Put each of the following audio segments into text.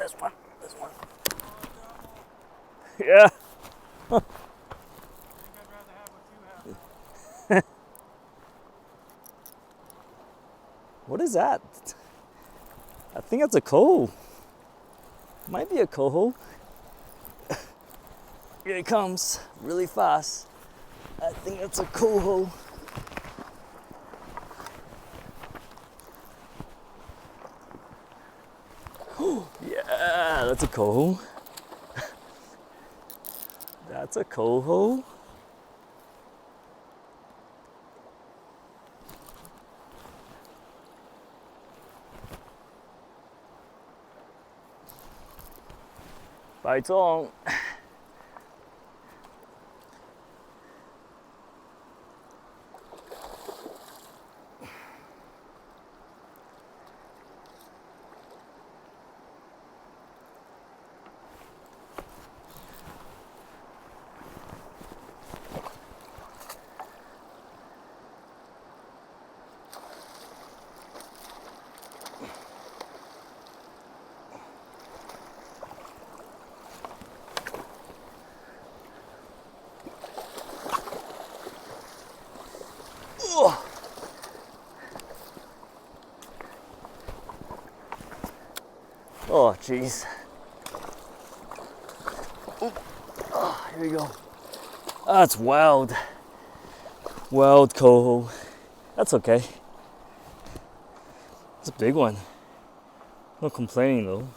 This one. Yeah. What is that? I think that's a coho. Might be a coho. Here it comes, really fast. I think that's a coho. Yeah, that's a coho. That's a coho. Bites on. Oh, jeez. Oh, here we go. That's wild. Wild coho. That's okay. It's a big one. No complaining though.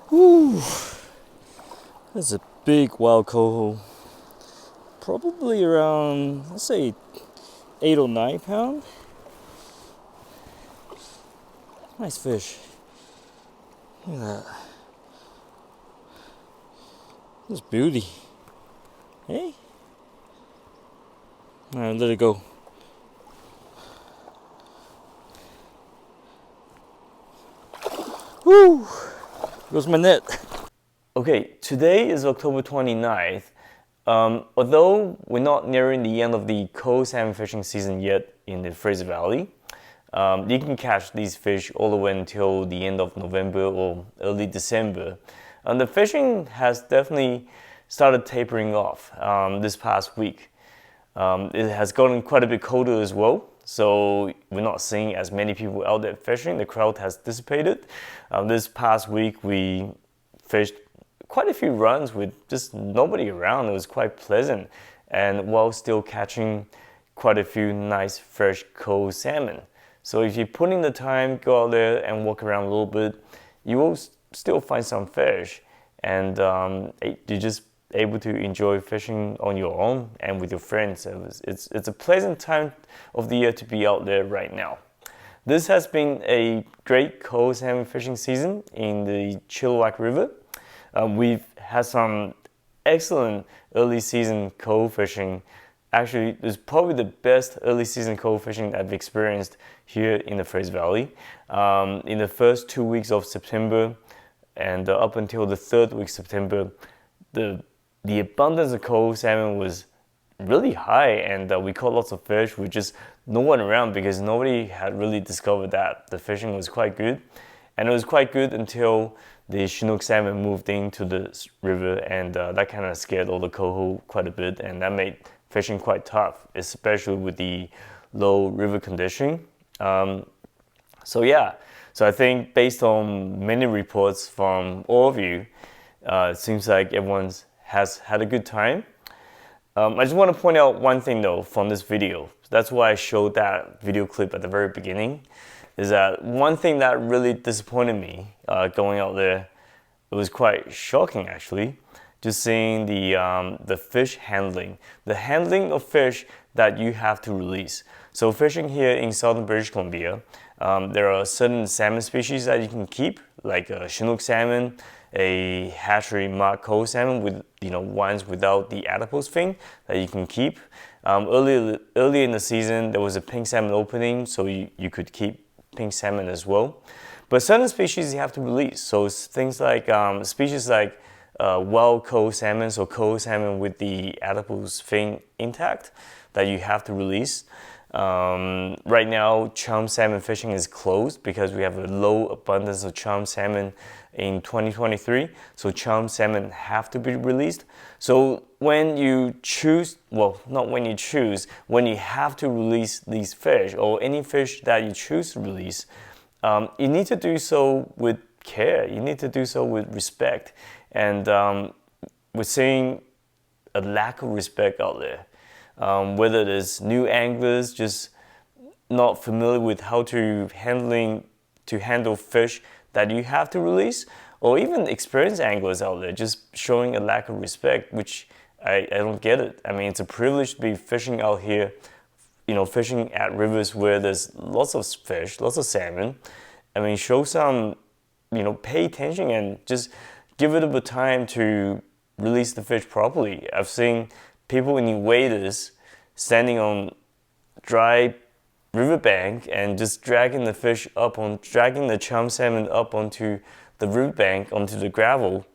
Whew. That's a big wild coho. Probably around, let's say, 8 or 9 pound. Nice fish. Look at that. This beauty. Hey? Alright, let it go. Woo! Goes my net. Okay, today is October 29th. Although we're not nearing the end of the coho salmon fishing season yet in the Fraser Valley, you can catch these fish all the way until the end of November or early December. The fishing has definitely started tapering off this past week. It has gotten quite a bit colder as well, so we're not seeing as many people out there fishing. The crowd has dissipated. This past week we fished quite a few runs with just nobody around. It was quite pleasant, and while still catching quite a few nice fresh coho salmon. So if you put in the time, go out there and walk around a little bit, you will still find some fish, and you're just able to enjoy fishing on your own and with your friends. It's a pleasant time of the year to be out there right now. This has been a great coho salmon fishing season in the Chilliwack River. We've had some excellent early season coho fishing. Actually, it's probably the best early season coho fishing I've experienced here in the Fraser Valley. In the first 2 weeks of September and up until the third week of September, the abundance of coho salmon was really high, and we caught lots of fish with just no one around because nobody had really discovered that the fishing was quite good. And it was quite good until the Chinook salmon moved into the river, and that kind of scared all the coho quite a bit, and that made fishing quite tough, especially with the low river condition. So I think based on many reports from all of you, it seems like everyone has had a good time. I just want to point out one thing though from this video. That's why I showed that video clip at the very beginning, is that one thing that really disappointed me going out there, it was quite shocking actually, just seeing the fish handling. The handling of fish that you have to release. So fishing here in southern British Columbia, there are certain salmon species that you can keep, like Chinook salmon, a hatchery marked coho salmon with ones without the adipose fin that you can keep. Earlier in the season, there was a pink salmon opening, so you could keep pink salmon as well. But certain species you have to release. So things like species like wild coho salmon, so coho salmon with the adipose fin intact, that you have to release. Right now, chum salmon fishing is closed because we have a low abundance of chum salmon in 2023. So chum salmon have to be released. So when you choose, well, not when you choose, when you have to release these fish or any fish that you choose to release, you need to do so with care. You need to do so with respect. And we're seeing a lack of respect out there. Whether it is new anglers just not familiar with how to handle fish that you have to release, or even experienced anglers out there just showing a lack of respect, which I don't get it. I mean, it's a privilege to be fishing out here, fishing at rivers where there's lots of fish, lots of salmon. I mean, show some, pay attention and just give it a bit of time to release the fish properly. I've seen people in waders standing on dry riverbank and just dragging the chum salmon up onto the riverbank, onto the gravel,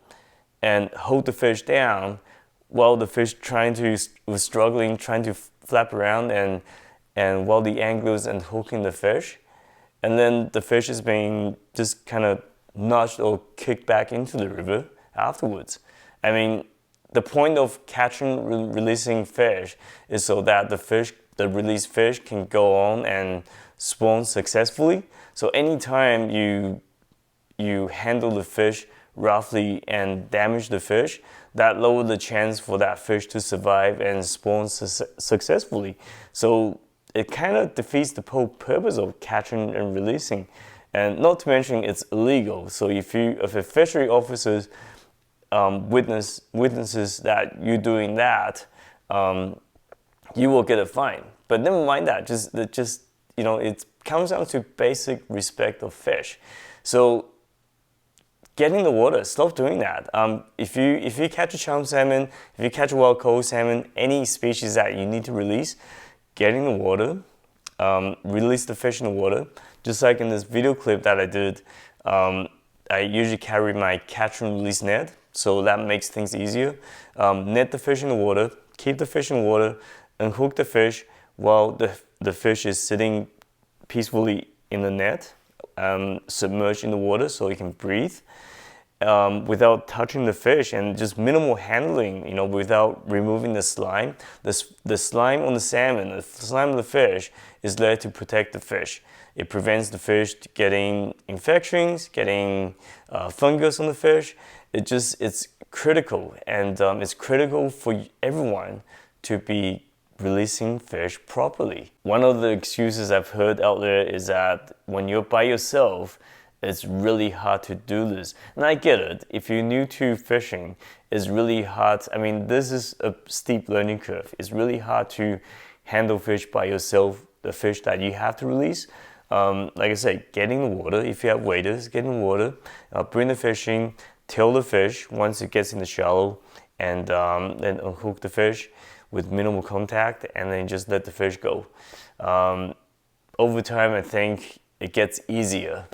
and hold the fish down while the fish was struggling, trying to flap around, and while the angler's unhooking the fish, and then the fish is being just kind of nudged or kicked back into the river afterwards. I mean, the point of catching, releasing fish is so that the released fish can go on and spawn successfully. So anytime you handle the fish roughly and damage the fish, that lowers the chance for that fish to survive and spawn successfully. So it kind of defeats the whole purpose of catching and releasing. And not to mention it's illegal. So if a fishery officer witnesses that you're doing that, you will get a fine. But never mind that. It comes down to basic respect of fish. So get in the water. Stop doing that. If you catch a chum salmon, if you catch a wild coho salmon, any species that you need to release, get in the water. Release the fish in the water. Just like in this video clip that I did, I usually carry my catch and release net. So that makes things easier. Net the fish in the water, keep the fish in the water, unhook the fish while the fish is sitting peacefully in the net, submerged in the water so it can breathe, without touching the fish, and just minimal handling, without removing the slime. The slime on the salmon, the slime of the fish is there to protect the fish. It prevents the fish getting infections, getting fungus on the fish. It's critical, and it's critical for everyone to be releasing fish properly. One of the excuses I've heard out there is that when you're by yourself, it's really hard to do this. And I get it. If you're new to fishing, it's really hard. I mean, this is a steep learning curve. It's really hard to handle fish by yourself, the fish that you have to release. Like I said, get in the water. If you have waders, get in the water, bring the fish in, tail the fish once it gets in the shallow, and then unhook the fish with minimal contact, and then just let the fish go. Over time, I think it gets easier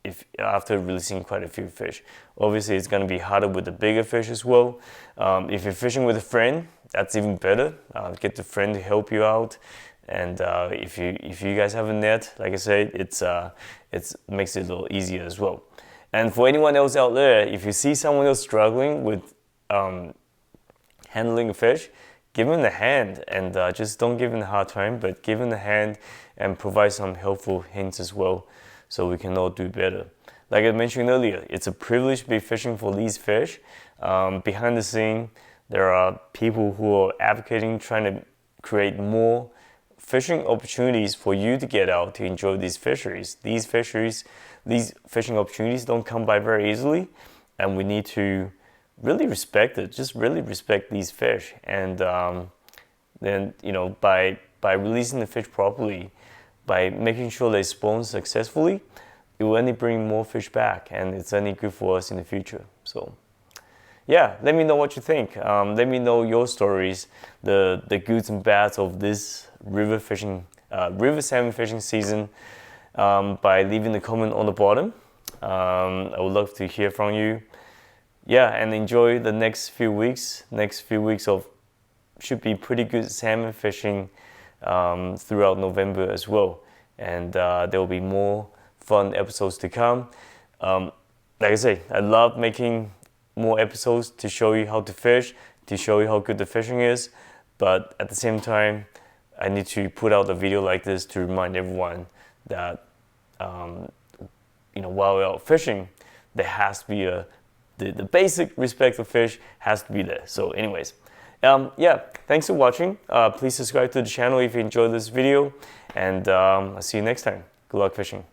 if after releasing quite a few fish. Obviously, it's going to be harder with the bigger fish as well. If you're fishing with a friend, that's even better. Get the friend to help you out. And if you guys have a net, like I said, it makes it a little easier as well. And for anyone else out there, if you see someone else struggling with handling a fish, give them the hand, and just don't give them a hard time, but give them the hand and provide some helpful hints as well, so we can all do better. Like I mentioned earlier, it's a privilege to be fishing for these fish. Behind the scene, there are people who are advocating, trying to create more fishing opportunities for you to get out to enjoy these fisheries. These fishing opportunities don't come by very easily, and we need to really respect it. Just really respect these fish, and then by releasing the fish properly, by making sure they spawn successfully, it will only bring more fish back, and it's only good for us in the future. So yeah, let me know what you think. Let me know your stories, the goods and bads of this river salmon fishing season, by leaving a comment on the bottom. I would love to hear from you. Yeah, and enjoy the next few weeks. Next few weeks of should be pretty good salmon fishing throughout November as well. And there will be more fun episodes to come. Like I say, I love making more episodes to show you how to fish, to show you how good the fishing is. But at the same time, I need to put out a video like this to remind everyone that while we're out fishing, there has to be the basic respect for fish has to be there. So anyways, yeah, thanks for watching. Please subscribe to the channel if you enjoyed this video, and I'll see you next time. Good luck fishing.